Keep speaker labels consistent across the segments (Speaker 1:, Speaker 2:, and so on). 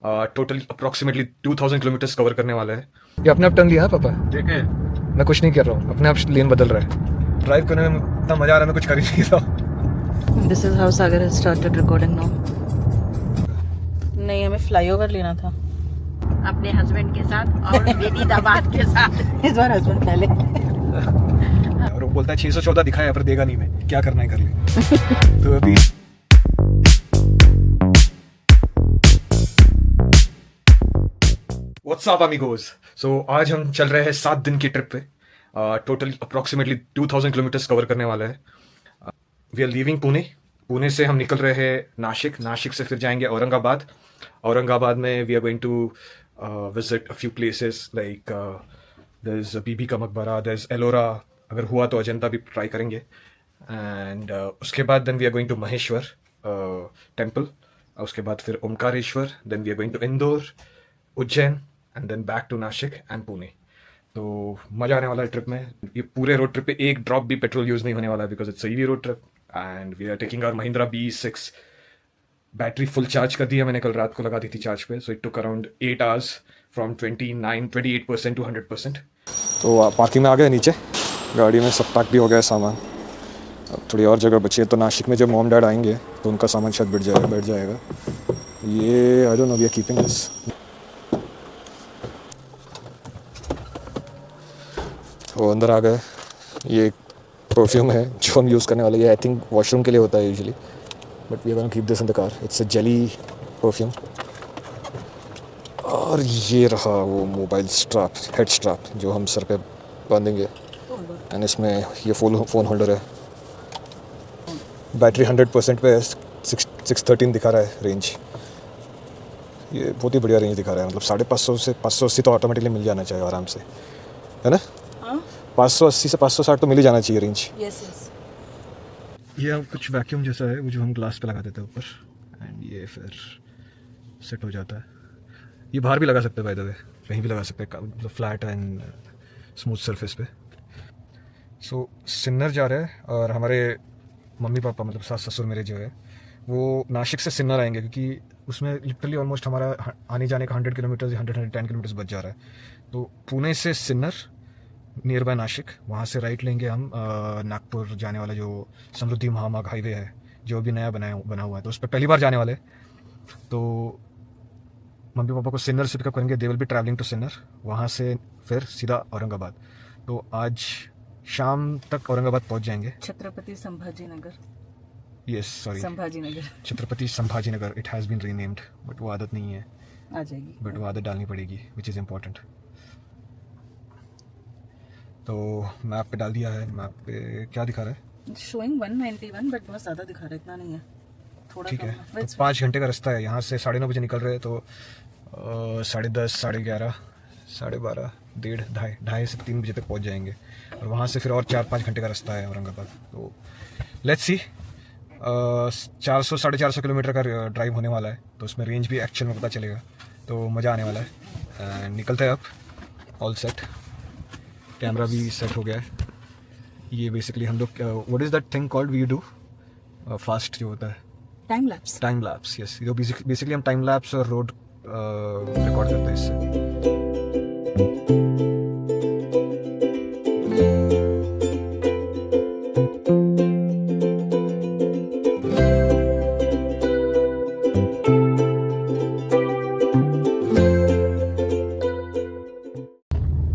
Speaker 1: Total approximately 2000 kilometres cover करने वाला है।
Speaker 2: ये अपने आप टर्न लिया है पापा?
Speaker 1: देखे,
Speaker 2: मैं कुछ नहीं कर रहा हूँ, अपने आप लेन बदल रहा है। ड्राइव करने में इतना मजा आ रहा है, मैं कुछ कर ही नहीं रहा।
Speaker 3: This is how Sagar has started recording now. नहीं, हमें फ्लाईओवर लेना था
Speaker 4: अपने हस्बैंड के साथ और बेटी दामाद के साथ।
Speaker 3: इस बार हस्बैंड पहले।
Speaker 2: और वो बोलता है 614 दिखाया पर देगा नहीं, मैं क्या करना है कर ले। तो अभी व्हाट्स अप अमीगोस। सो आज हम चल रहे हैं 7 दिन की ट्रिप पे। टोटल अप्रोक्सीमेटली 2000 किलोमीटर्स कवर करने वाला है। We are leaving Pune. Pune से हम निकल रहे हैं नासिक। नासिक से फिर जाएंगे औरंगाबाद। औरंगाबाद में we are going to visit a few places like there is Bibi ka Maqbara, there is Ellora, अगर हुआ तो अजंता भी ट्राई करेंगे। एंड उसके बाद then we are going to Maheshwar temple. उसके बाद फिर Omkareshwar, then we are going to Indore, Ujjain and then back to Nashik and Pune. तो मजा आने वाला है ट्रिप में। ये पूरे रोड ट्रिप पे एक ड्रॉप भी पेट्रोल यूज नहीं होने वाला है because it's EV road trip and we are taking our Mahindra BE6। Battery full charge कर दी है मैंने, कल रात को लगा दी थी चार्ज पे। So it took around 8 hours from 28% to 100%। तो पार्किंग में आ गए नीचे, गाड़ी में सब पैक भी हो गया सामान। अब थोड़ी और जगह बची है, तो नासिक में जब मॉम डैड आएंगे तो उनका सामान शायद बैठ जाएगा। ये I don't know, we are keeping this. वो अंदर आ गए। ये परफ्यूम है जो हम यूज़ करने वाले। ये आई थिंक वॉशरूम के लिए होता है usually, but we are gonna keep this in the car. It's a jelly perfume. और ये रहा वो मोबाइल स्ट्रैप, हेड स्ट्रैप जो हम सर पे बांधेंगे। एंड इसमें ये फ़ोन होल्डर है। बैटरी 100% पे है, 613 दिखा रहा है रेंज। ये बहुत ही बढ़िया रेंज दिखा रहा है, मतलब 550 से 580 तो ऑटोमेटिकली मिल जाना चाहिए आराम से, है ना? 580 से 560 तो मिल ही जाना चाहिए रेंज।
Speaker 3: Yes yes.
Speaker 2: ये कुछ वैक्यूम जैसा है वो जो हम ग्लास पे लगा देते हैं ऊपर, एंड ये फिर सेट हो जाता है। ये बाहर भी लगा सकते हैं, बाय द वे कहीं भी लगा सकते हैं, मतलब फ्लैट एंड स्मूथ सरफेस पे। सो सिन्नर जा रहे हैं और हमारे मम्मी पापा मतलब सास ससुर मेरे जो है वो नासिक से सिन्नर आएंगे, क्योंकि उसमें लिटरली ऑलमोस्ट हमारा आने जाने का 100 किलोमीटर या 110 किलोमीटर बच जा रहा है। तो पुणे से सिन्नर नियर बाय नासिक, वहाँ से राइट लेंगे हम नागपुर जाने वाला जो समृद्धि महामार्ग हाईवे है जो अभी नया बना हुआ है, तो उस पर पहली बार जाने वाले। तो मम्मी पापा को सिन्नर से पिकअप करेंगे। They will be travelling to Sinnar, वहाँ से फिर सीधा औरंगाबाद। तो आज शाम तक औरंगाबाद पहुँच जाएंगे।
Speaker 3: Chhatrapati Sambhaji Nagar.
Speaker 2: Yes sorry,
Speaker 3: Sambhaji Nagar.
Speaker 2: Chhatrapati Sambhaji Nagar. It has been renamed, but वो आदत नहीं है,
Speaker 3: आ जाएगी,
Speaker 2: बट वो आदत डालनी पड़ेगी, विच इज़ इम्पोर्टेंट। तो मैप पे डाल दिया है। मैप पे क्या दिखा रहा है?
Speaker 3: शोइंग 191, बट बहुत ज़्यादा दिखा रहा है, इतना नहीं है, थोड़ा
Speaker 2: ठीक
Speaker 3: कम
Speaker 2: है। तो 5 घंटे का रास्ता है। यहाँ से 9:30 बजे निकल रहे हैं, तो 10:30, 11:30, 12:30, 1:30 से 3 बजे तक पहुँच जाएंगे। और वहाँ से फिर और 4-5 घंटे का रास्ता है औरंगाबाद। तो लेट्स सी, 400-450 किलोमीटर का ड्राइव होने वाला है, तो उसमें रेंज भी एक्चुअल में पता चलेगा, तो मज़ा आने वाला है। निकलते हैं अब। ऑल सेट, कैमरा भी सेट हो गया है। ये बेसिकली हम लोग what is that thing called we do fast जो होता है,
Speaker 3: time lapse.
Speaker 2: Time lapse. Yes, तो बेसिकली हम टाइम लैप्स और रोड रिकॉर्ड करते हैं इससे।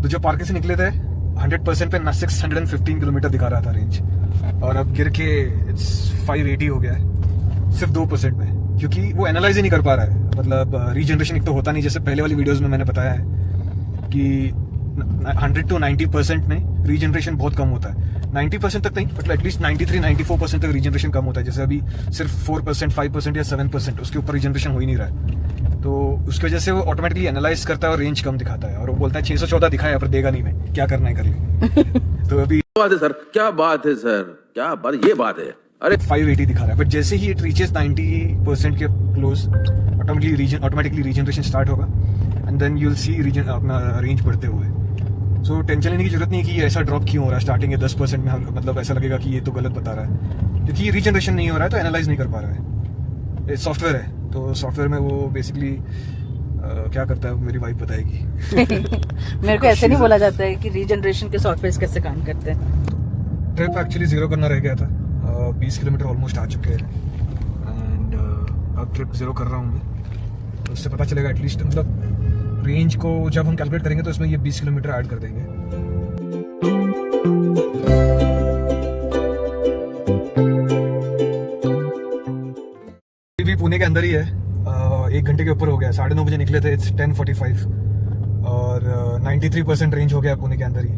Speaker 2: तो जो पार्किंग से निकले थे 100% पे 615 किलोमीटर दिखा रहा था रेंज, और अब गिर के इट्स 580 हो गया है सिर्फ 2% में, क्योंकि वो एनालाइज ही नहीं कर पा रहा है। मतलब रीजनरेशन एक तो होता नहीं, जैसे पहले वाली वीडियोस में मैंने बताया है कि 100 to 90% में रीजनरेशन बहुत कम होता है। 90% तक नहीं, मतलब एटलीस्ट 93-94% तक रीजनरेशन कम होता है। जैसे अभी सिर्फ 4%, 5% या 7%, उसके ऊपर रीजनरेशन हो ही नहीं रहा है। तो उसकी वजह से वो ऑटोमेटिकली एनालाइज करता है और रेंज कम दिखाता है, और वो बोलता है 614 दिखाया पर देगा नहीं, मैं क्या करना है कर ले। तो अभी
Speaker 5: बात है सर, क्या बात है सर, क्या बात, ये बात है। अरे
Speaker 2: 580 दिखा रहा है, बट जैसे ही इट रीचेस 90% के क्लोज ऑटोमेटिकली रीजनरेशन स्टार्ट होगा, and then you will see अपना रेंज बढ़ते हुए। सो टेंशन लेने की जरूरत नहीं है कि ये ऐसा ड्रॉप क्यों हो रहा है स्टार्टिंग के 10% में। हम मतलब ऐसा लगेगा कि ये तो गलत बता रहा है, क्योंकि ये रीजनरेशन नहीं हो रहा है, तो एनालाइज नहीं कर पा रहा है। सॉफ्टवेयर है, तो सॉफ्टवेयर में वो बेसिकली क्या करता है मेरी वाइफ बताएगी।
Speaker 3: मेरे को ऐसे नहीं बोला जाता है कि रीजनरेशन के सॉफ्टवेयर कैसे काम करते हैं।
Speaker 2: ट्रिप एक्चुअली ज़ीरो करना रह गया था। 20 किलोमीटर ऑलमोस्ट आ चुके हैं एंड अब ट्रिप ज़ीरो कर रहा हूँ मैं, तो उससे पता चलेगा एटलीस्ट, मतलब रेंज को जब हम कैलकुलेट करेंगे तो इसमें ये 20 किलोमीटर ऐड कर देंगे। भी पुणे के अंदर ही है, 1 घंटे के ऊपर हो गया। 9:30 बजे निकले थे, इट्स 10:45 और 93% रेंज हो गया पुणे के अंदर ही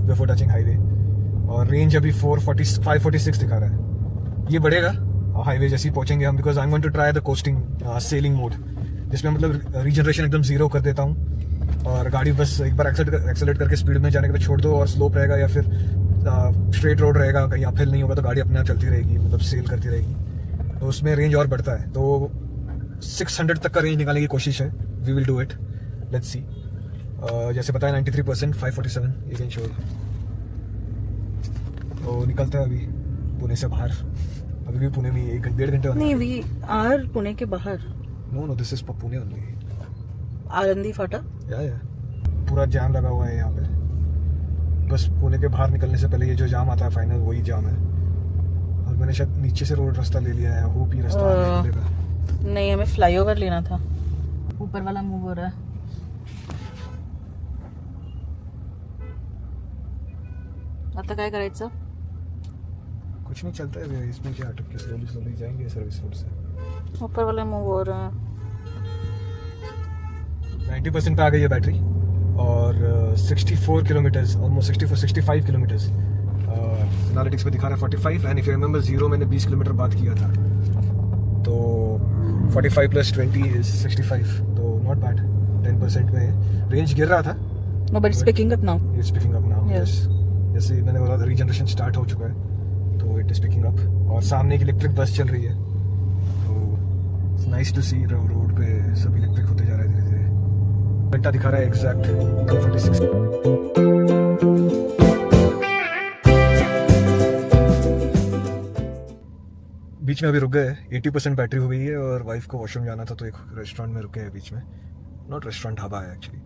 Speaker 2: बिफोर टचिंग हाईवे, और रेंज अभी 546 दिखा रहा है। ये बढ़ेगा हाईवे जैसे ही पहुंचेंगे हम, because I want to try the coasting sailing mode, जिसमें मतलब रीजनरेशन एकदम जीरो कर देता हूँ और गाड़ी बस एक बार एक्सेलेरेट करके स्पीड में जाने के लिए छोड़ दो, और स्लोप रहेगा या फिर स्ट्रेट रोड रहेगा, कहीं अपहिल नहीं होगा तो गाड़ी अपने आप चलती रहेगी, मतलब सेल करती रहेगी, तो उसमें रेंज और बढ़ता है। तो 600 तक का रेंज निकालने की कोशिश है, we will do it, let's see. जैसे बताया 93%, 547 ये रेंज होगा। तो निकलता है अभी पुणे से बाहर, अभी भी पुणे में 1-1.5 घंटे
Speaker 3: नहीं, वी आर पुणे के बाहर।
Speaker 2: No this is Pune only.
Speaker 3: Anandi Phata.
Speaker 2: या पूरा जाम लगा हुआ है यहाँ पे, बस पुणे के बाहर निकलने से पहले ये जो जाम आता है फाइनल, वही जाम है। और मैंने शायद नीचे से रोड रास्ता ले लिया है, होप ही रास्ता आगे निकलेगा।
Speaker 3: नहीं, हमें फ्लाईओवर लेना था। ऊपर वाला मूव हो रहा है। आता काय करायचं?
Speaker 2: कुछ नहीं, चलता है इसमें, क्या अटक के स्लोली जाएंगे सर्विस रोड से।
Speaker 3: ऊपर वाला मूव हो रहा है।
Speaker 2: 90% पे आ गई है बैटरी, और 64 किलोमीटर्स, ऑलमोस्ट 65 किलोमीटर्स। एनालिटिक्स पे दिखा रहा है 45, and if you remember zero मैंने 20 किलोमीटर बात किया था, तो 45 + 20 इज 65, तो नॉट बैड। 10% में रेंज गिर रहा था,
Speaker 3: No, but it's picking up now.
Speaker 2: It's picking up now.
Speaker 3: Yes.
Speaker 2: जैसे मैंने बोला था रीजनरेशन स्टार्ट हो चुका है, तो इट इज पिकिंग अप, और सामने एक इलेक्ट्रिक बस चल रही है, तो it's nice to see road पे सब इलेक्ट्रिक होते जा रहा है धीरे धीरे। घंटा दिखा रहा है एग्जैक्ट 246। बीच में अभी रुक गए, 80% बैटरी हो गई है, और वाइफ को वॉशरूम जाना था तो एक रेस्टोरेंट में रुके हैं बीच में, नॉट रेस्टोरेंट, ढाबा है एक्चुअली।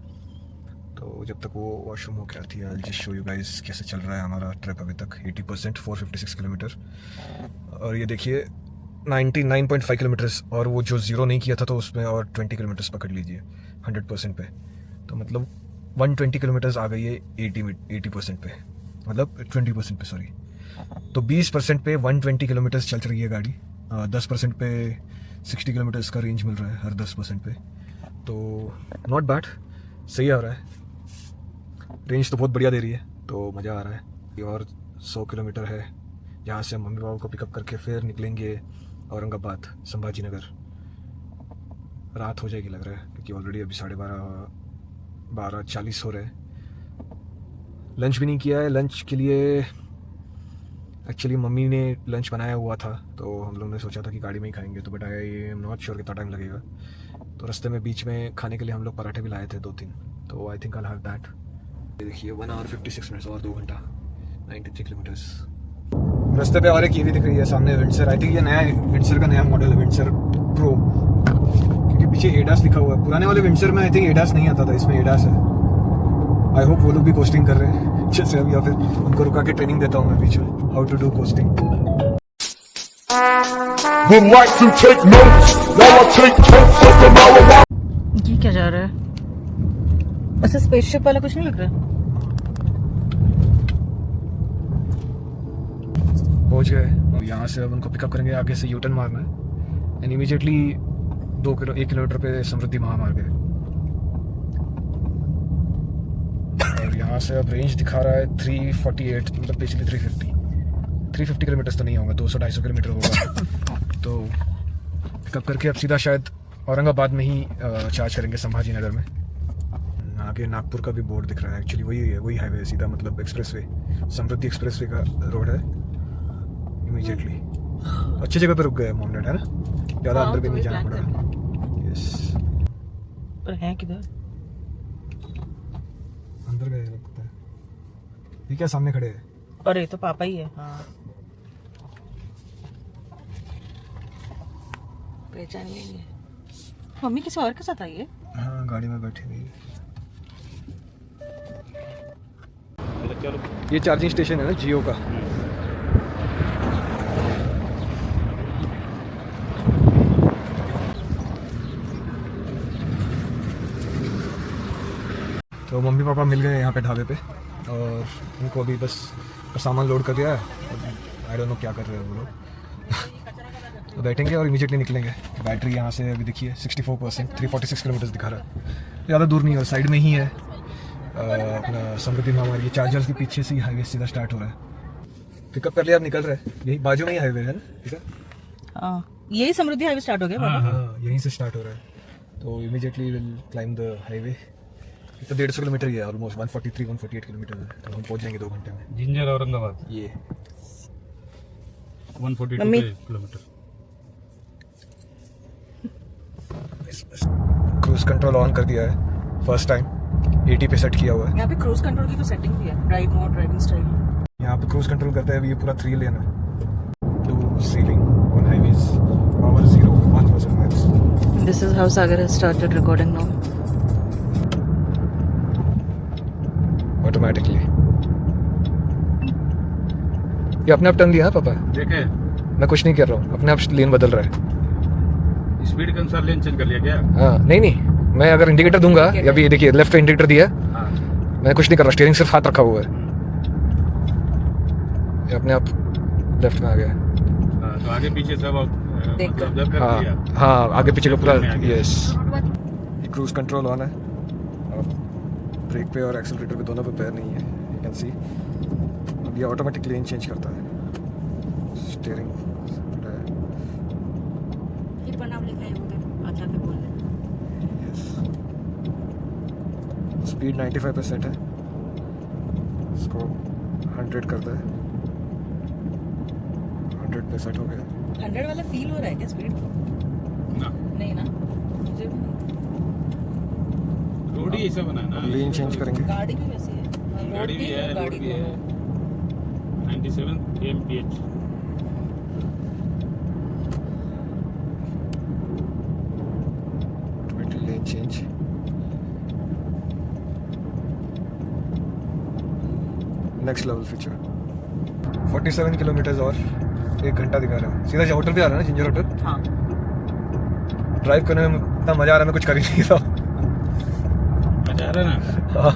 Speaker 2: तो जब तक वो वॉशरूम हो के आती है, I just show you guys कैसे चल रहा है हमारा ट्रिप अभी तक। 80%, 456 किलोमीटर, और ये देखिए 99.5 किलोमीटर्स, और वो जो ज़ीरो नहीं किया था तो उसमें और 20 किलोमीटर्स पकड़ लीजिए 100% पे, तो मतलब 120 किलोमीटर्स आ गई है 80% पे, मतलब 20% पे सॉरी। तो 20% पे 120 किलोमीटर्स चल रही है गाड़ी, 10% पे 60 किलोमीटर्स का रेंज मिल रहा है हर 10% पे, तो नॉट बैड, सही आ रहा है। रेंज तो बहुत बढ़िया दे रही है, तो मज़ा आ रहा है। ये और 100 किलोमीटर है, जहाँ से हम मम्मी पापा को पिकअप करके फिर निकलेंगे औरंगाबाद, संभाजी नगर। रात हो जाएगी लग रहा है, क्योंकि ऑलरेडी अभी 12:40 हो रहे हैं। लंच भी नहीं किया है, लंच के लिए एक्चुअली मम्मी ने लंच बनाया हुआ था, तो हम लोग ने सोचा था कि गाड़ी में ही खाएंगे, तो but I am not sure कितना टाइम लगेगा, तो रास्ते में बीच में खाने के लिए हम लोग पराठे भी लाए थे 2-3, तो I think I have that. देखिए 1 hour 56 minutes और 2 घंटा, 93 किलोमीटर्स। रास्ते पे और एक ईवी दिख रही है सामने, विंडसर। आई थिंक ये नया विंडसर का नया मॉडल है, विंडसर प्रो, क्योंकि पीछे एडास लिखा हुआ है। पुराने वाले विंडसर में आई थिंक एडास नहीं आता था, इसमें एडास है। आई होप वो लोग भी कोस्टिंग कर रहे हैं जैसे अब, या फिर उनको रुका के ट्रेनिंग देता हूँ मैं बीच में, हाउ टू डू कोस्टिंग।
Speaker 3: ये क्या जा रहा है? अच्छा, स्पेसशिप वाला कुछ नहीं लग रहा?
Speaker 2: पहुंच गए, और यहाँ से अब उनको पिकअप करेंगे, आगे से यूटर्न मारना है, एंड इमीडिएटली 1 किलोमीटर पे समृद्धि महामार्ग है। और यहाँ से अब रेंज दिखा रहा है 348, मतलब बेसिकली 350 किलोमीटर तो नहीं होगा, 200-250 किलोमीटर होगा। तो पिकअप करके अब सीधा शायद औरंगाबाद में ही चार्ज करेंगे, संभाजी नगर में। आगे नागपुर का भी बोर्ड दिख रहा है, एक्चुअली वही हाईवे है सीधा, मतलब एक्सप्रेसवे, समृद्धि एक्सप्रेसवे का रोड है। इमीडिएटली अच्छी जगह पे रुक गए मॉम डैड, है ना, ज़्यादा अंदर भी नहीं जाना पड़ा। यस,
Speaker 3: पर है किधर?
Speaker 2: अंदर गए लगता है, ये क्या सामने खड़े हैं?
Speaker 3: अरे तो पापा ही है। हाँ, पहचान नहीं है। मम्मी किसी और के साथ आई है?
Speaker 2: हाँ गाड़ी में बैठी हुई है। ये चार्जिंग स्टेशन है ना जियो का। तो मम्मी पापा मिल गए यहाँ पे ढाबे पे और उनको अभी बस सामान लोड कर दिया है। आई डोंट नो क्या कर रहे हैं वो लोग। तो बैठेंगे और इमीडिएटली निकलेंगे। बैटरी यहाँ से अभी देखिए 64%, 346 किलोमीटर दिखा रहा है। ज़्यादा दूर नहीं है और साइड में ही है अपना समृद्धि महामार्ग। ये चार्जर्स के पीछे से ही हाईवे सीधा स्टार्ट हो रहा है। पिकअप कर लिया, आप निकल रहे हैं। यही बाजू में ही हाईवे है ना, ठीक है?
Speaker 3: हाँ, यही समृद्धि हाईवे स्टार्ट हो गया बाबा?
Speaker 2: हाँ यहीं से स्टार्ट हो रहा है। तो immediately will climb the highway. तो 150 किलोमीटर ही है, ऑलमोस्ट 148 किलोमीटर है। तो हम पहुंच जाएंगे 2 घंटे में।
Speaker 6: जिंजर औरंगाबाद
Speaker 2: ये
Speaker 6: 142 किलोमीटर।
Speaker 2: क्रूज कंट्रोल ऑन कर दिया है फर्स्ट टाइम। 80 पे सेट किया हुआ है।
Speaker 3: यहाँ पे क्रूज कंट्रोल की तो सेटिंग भी है, ड्राइव मोड, ड्राइविंग स्टाइल।
Speaker 2: यहाँ पे क्रूज कंट्रोल करते हैं। अभी ये पूरा 3 लेन है। 2 ceiling on highways, power 0, 1% max.
Speaker 3: This is how Sagar has started recording now.
Speaker 2: Automatically ये अपने आप टर्न लिया है पापा।
Speaker 6: देखे
Speaker 2: मैं कुछ नहीं कर रहा हूँ, अपने आप लेन बदल रहा है।
Speaker 6: स्पीड के अनुसार लेन चेंज कर लिया क्या?
Speaker 2: हाँ नहीं, मैं अगर इंडिकेटर दूंगा, अभी ये देखिए लेफ्ट का इंडिकेटर दिया,
Speaker 6: हाँ।
Speaker 2: मैं कुछ नहीं कर रहा, स्टीयरिंग सिर्फ हाथ रखा हुआ है। ये अपने आप लेफ्ट में आ गया।
Speaker 6: तो आगे पीछे सब मतलब ऑब्जर्व कर
Speaker 2: हाँ
Speaker 6: लिया।
Speaker 2: हाँ, आगे पीछे का पूरा।
Speaker 6: में आ गया।
Speaker 2: यस, क्रूज कंट्रोल ऑन है और ब्रेक पे और एक्सेलरेटर पे दोनों पे पैर नहीं है। यू कैन सी अब ये ऑटोमेटिक लेन चेंज करता है। स्टीयरिंग
Speaker 4: अच्छा तो बोल रहे
Speaker 2: स्पीड 95% है। इसको 100 करता है। 100 पे सेट हो गया।
Speaker 3: 100 वाला फील हो रहा है क्या स्पीड?
Speaker 6: ना,
Speaker 3: नहीं ना, मुझे भी नहीं।
Speaker 6: रोड ही ऐसा बना है ना।
Speaker 2: लेन चेंज करेंगे।
Speaker 3: गाड़ी भी वैसी है,
Speaker 6: गाड़ी भी है, रोड भी है। 97 kmph।
Speaker 2: Automatic lane change. Next level feature. 47 kilometre और 1 घंटा दिखा रहा है। सीधा होटल पे आ रहा है ना, जिंजर होटल।
Speaker 3: हाँ,
Speaker 2: ड्राइव करने में इतना मजा आ रहा है, मैं कुछ कर ही नहीं रहा।
Speaker 6: मजा आ रहा है ना?
Speaker 2: हाँ।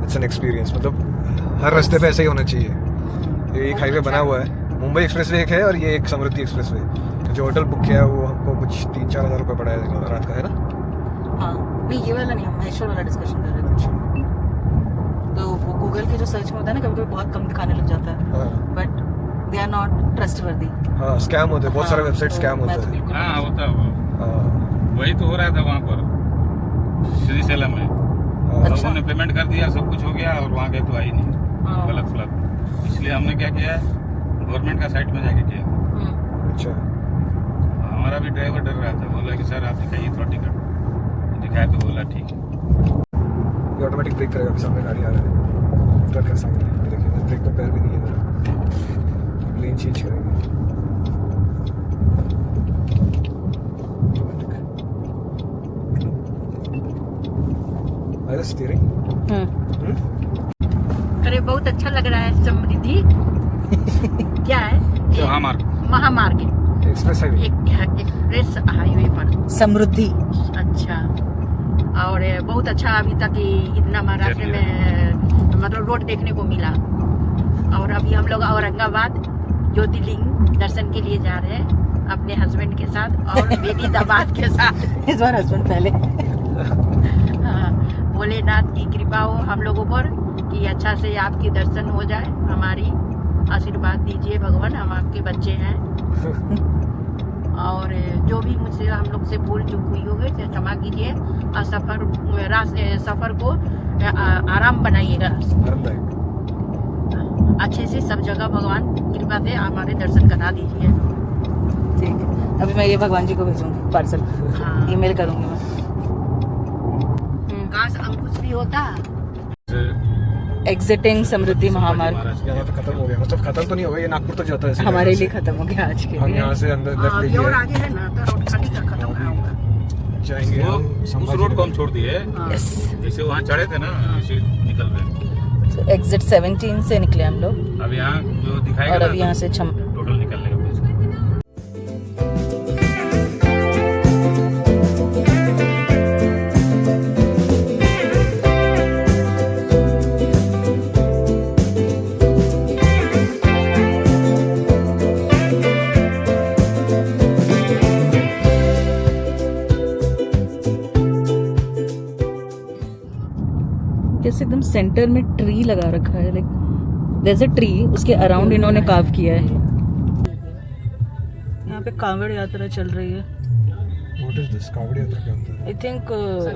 Speaker 2: It's an experience. मतलब हर रास्ते पे ऐसा ही होना चाहिए। ये एक हाईवे बना हुआ है, मुंबई एक्सप्रेसवे एक है और ये एक समृद्धि एक्सप्रेसवे। जो होटल बुक किया है वो हमको कुछ 3-4 हज़ार रुपये पड़ा है रात का, है ना?
Speaker 3: हाँ, नहीं ये वाला नहीं, हम महेश्वर वाला डिस्कशन कर रहे थे। तो वो गूगल के जो सर्च में होता है ना, कभी कभी बहुत कम दिखाने लग जाता है,
Speaker 2: हाँ
Speaker 3: but they are not trustworthy.
Speaker 2: हाँ, स्कैम होते हैं बहुत सारे, वेबसाइट स्कैम होते हैं।
Speaker 6: हाँ होता है वो।
Speaker 2: हाँ,
Speaker 6: वही तो हो रहा था वहाँ पर श्रीशैलम में।
Speaker 2: हाँ,
Speaker 6: लोगों ने पेमेंट कर दिया, सब कुछ हो गया और वहाँ गए तो आई नहीं। गलत फलत। इसलिए हमने क्या किया, गवर्नमेंट का साइट में जाके किया।
Speaker 2: अच्छा।
Speaker 6: हमारा भी ड्राइवर डर रहा था, बोला कि सर आप दिखाइए थोड़ा टिकट। दिखाया तो बोला ठीक है।
Speaker 2: ये ऑटोमेटिक ब्रेक करेगा। अभी सामने गाड़ी आ रहा है, ट्रक है सामने। ये देखिए ब्रेक पे पैर भी नहीं है मेरा। लेन चेंज करेंगे। अरे स्टीयरिंग
Speaker 4: अरे बहुत अच्छा लग रहा है। समृद्धि क्या है? महामार्ग
Speaker 2: एक्सप्रेस हाईवे।
Speaker 4: एक्सप्रेस हाईवे पर
Speaker 3: समृद्धि।
Speaker 4: अच्छा, और बहुत अच्छा अभी तक इतना महाराष्ट्र में मतलब रोड देखने को मिला। और अभी हम लोग औरंगाबाद ज्योतिर्लिंग दर्शन के लिए जा रहे हैं अपने हस्बैंड के साथ और बेटी दामाद के साथ।
Speaker 3: इस बार हस्बैंड पहले।
Speaker 4: हाँ, भोलेनाथ की कृपा हो हम लोगों पर कि अच्छा से आपके दर्शन हो जाए। हमारी आशीर्वाद दीजिए भगवान, हम आपके बच्चे हैं। और जो भी मुझसे हम लोग से भूल चूक हुई होगी तो क्षमा कीजिए। और सफर को आराम बनाइएगा, अच्छे से सब जगह भगवान कृपा से हमारे दर्शन करा दीजिए।
Speaker 3: ठीक है, अभी मैं ये भगवान जी को भेजूंगी पार्सल।
Speaker 4: हाँ।
Speaker 3: ईमेल करूंगी मैं।
Speaker 4: काश अंकुश भी होता।
Speaker 3: एग्जिटिंग समृद्धि महामार्ग
Speaker 2: यहाँ पे खत्म हो गया, मतलब खत्म तो नहीं हो गया, ये नागपुर तक जाता है ऐसे
Speaker 3: हमारे
Speaker 2: यहाँ
Speaker 3: लिए
Speaker 2: से।
Speaker 3: खत्म हो गया आज के
Speaker 2: हम
Speaker 3: लिए।
Speaker 2: यहाँ से अंदर लेफ्ट ले
Speaker 4: और
Speaker 2: लिया
Speaker 4: आगे है ना तो रोड खाली कर खत्म होगा।
Speaker 2: जाएंगे
Speaker 6: वो
Speaker 2: हम
Speaker 6: उस
Speaker 2: संभाजी
Speaker 6: रोड को हम
Speaker 2: नगर।
Speaker 6: छोड़ दिए,
Speaker 3: यस,
Speaker 6: जैसे वहाँ चढ़े थे ना ऐसे निकल रहे।
Speaker 3: एग्जिट 17 से निकले हम लोग
Speaker 6: अब यहाँ जो दिखाएगा
Speaker 3: और
Speaker 6: ना,
Speaker 3: अभी यहाँ से
Speaker 6: टोटल निकलने का पैसा।
Speaker 3: जैसे एकदम सेंटर में ट्री लगा रखा है, like there is a tree, उसके अराउंड इन्होंने कार्व किया है। यहाँ पे कांवड़ यात्रा चल रही है।
Speaker 2: What is this? कावड़ यात्रा क्या होता है?
Speaker 3: आई थिंक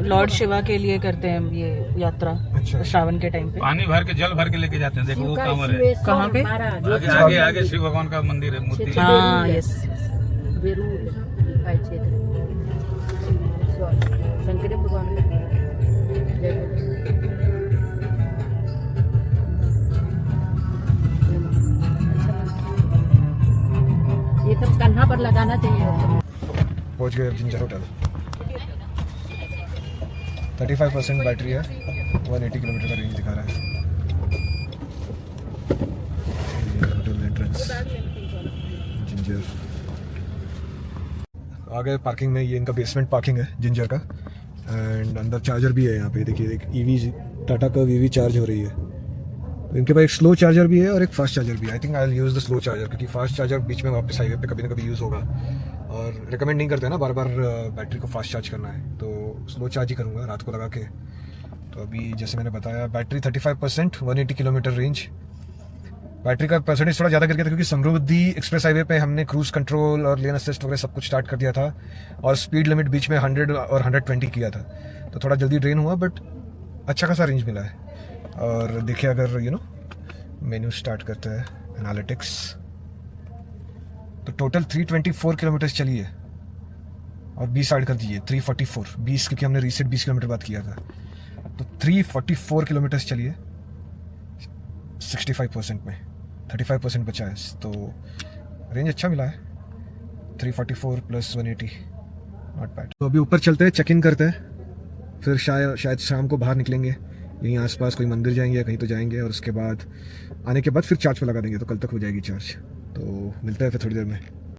Speaker 3: लॉर्ड शिवा के लिए करते हैं ये यात्रा
Speaker 2: अच्छा।
Speaker 3: श्रावण के टाइम पे।
Speaker 6: पानी भर के जल भर के लेके जाते हैं, देखो वो कांवर है।
Speaker 3: कहाँ पे?
Speaker 6: आगे आगे आगे शिव भगवान का मंदिर है, मूर्ति है।
Speaker 3: हाँ यस,
Speaker 4: शंकर भगवान का ये सब कान्हा पर लगाना चाहिए।
Speaker 2: पहुंच गए जिंजर होटल। 35% बैटरी है, 180 किलोमीटर का रेंज दिखा रहा है। ये होटल एंट्रेंस जिंजर। आ गए पार्किंग में, ये इनका बेसमेंट पार्किंग है जिंजर का। एंड अंदर चार्जर भी है यहाँ पे, देखिए एक ईवी टाटा का ईवी चार्ज हो रही है। तो इनके पास एक स्लो चार्जर भी है और एक फास्ट चार्जर भी है। I think I will use the slow charger, क्योंकि फास्ट चार्जर बीच में वापस हाईवे पे कभी ना कभी यूज़ होगा और रिकमेंड नहीं करते हैं ना बार बार बैटरी को फास्ट चार्ज करना है, तो स्लो चार्ज ही करूँगा रात को लगा के। तो अभी जैसे मैंने बताया बैटरी 35%, 180 किलोमीटर रेंज। बैटरी का परसेंटेज थोड़ा ज़्यादा कर गया था क्योंकि समृद्धि एक्सप्रेस हाईवे पे हमने क्रूज कंट्रोल और लेन असिस्ट वगैरह सब कुछ स्टार्ट कर दिया था और स्पीड लिमिट बीच में 100 और 120 किया था, तो थोड़ा जल्दी ड्रेन हुआ, बट अच्छा खासा रेंज मिला है। और देखिए अगर मेन्यू स्टार्ट करते हैं एनालिटिक्स, तो टोटल 324 किलोमीटर चली है और 20 ऐड कर दीजिए 344, 20 क्योंकि हमने रीसेट 20 किलोमीटर बाद किया था, तो 344 किलोमीटर चली है 65% में, 35% बचा है, तो रेंज अच्छा मिला है। 344 प्लस 180 नॉट बैड। तो अभी ऊपर चलते हैं, चेक इन करते हैं, फिर शायद शाम को बाहर निकलेंगे, यहीं आसपास कोई मंदिर जाएंगे या कहीं तो जाएंगे, और उसके बाद आने के बाद फिर चार्ज पे लगा देंगे, तो कल तक हो जाएगी चार्ज। तो मिलता है फिर थोड़ी देर में।